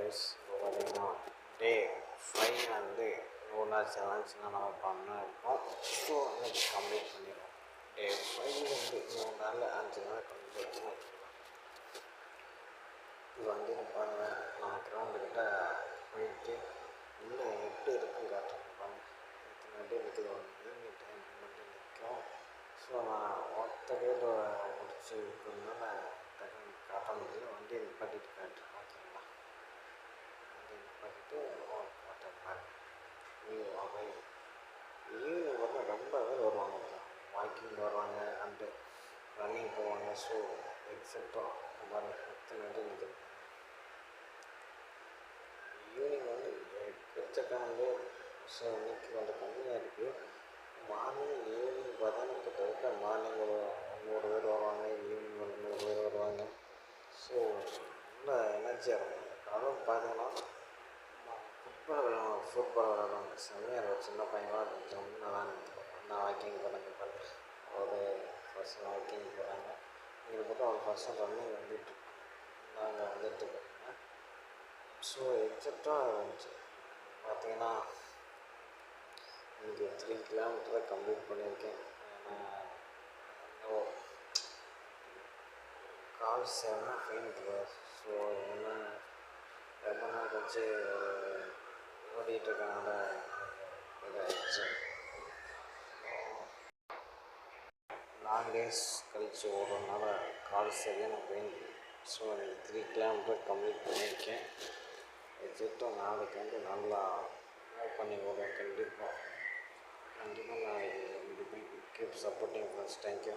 Guys இப்போ பார்த்தீங்கன்னா டே 5 வந்து லூனா சேலஞ்சுனா நம்ம பண்ணிருக்கோம். ஸோ இன்னைக்கு கம்ப்ளீட் பண்ணிடுவோம். டே 5 வந்து 3 நாள் 5 நாள் கம்ப்ளீட் பண்ணிடுவோம். இது வந்து பாருங்கள் நம்ம கிரவுண்டுக்கிட்ட போயிட்டு இன்னும் 8 இருக்குன்னு காட்டுறாங்க. எத்தனை வண்டி இருக்குது ஈவினிங் டைம் வண்டி நிற்கும். ஸோ நான் ஒத்த பேர் முடிச்சு இருக்கிறதுனால டக்குன்னு காட்ட முடியல. வண்டியை நிப்பாட்டிட்டு காட்டுறேன். ஓகேங்களா, வண்டியை நிப்பாட்டிட்டு காட்டுறேன். அவை ஈவினிங் வந்து ரொம்ப பேர் வருவாங்க. வாக்கிங் வருவாங்க அண்டு ரன்னிங் போவாங்க. ஸோ எக்ஸெப்டா எத்தனை வண்டி நிற்குது. ஈவினிங் வந்து எக்கச்சக்கம் பேர். ஸோ இன்னைக்கு கொஞ்சம் கம்மியாக இருக்குது. மார்னிங் ஈவினிங் பார்த்தீங்கன்னா கிட்டத்தட்ட மார்னிங் ஒரு 100 பேர் வருவாங்க, ஈவினிங் ஒரு 100 பேர் வருவாங்க. ஸோ நல்ல எனர்ஜியாக இருக்கும். அதுவும் பார்த்தீங்கன்னா ஃபுட்பால் விளாடுவாங்க. செம்மையாக இருக்கும். சின்ன பையன்லாம் கொஞ்சம் நல்லா நான் வாக்கிங் போகிறாங்க. ஒரு பர்சன் வாக்கிங் போகிறாங்க. இங்கே பார்த்தா ஒரு பர்சன் ரன்னிங் வந்துட்டுருக்காங்க. நாங்கள் வந்துட்டுருக்கோங்க. ஸோ எக்ஸப்டாக இருந்துச்சு பார்த்தீங்கன்னா இங்கே 3 கிலோமீட்டர் தான் கம்ப்ளீட் பண்ணியிருக்கேன். கால் செம்ம பெயின் இருக்குது. ஸோ என்ன ரொம்ப நாள் கழிச்சு ஓடிட்டுருக்கனால இதாகிடுச்சு. லாங் டேஸ் கழித்து ஓடுறதுனால கால் சரியான பெயின். ஸோ எனக்கு 3 கிலோமீட்டர் கம்ப்ளீட் பண்ணியிருக்கேன். எக்ஸப்டாக நாளைக்கு வந்து நல்லா மூவ் பண்ணி ஓடுவேன். கண்டிப்பாக நான் கீப் சப்போர்ட்டிங் ஃப்ரெண்ட்ஸ். தேங்க்யூ.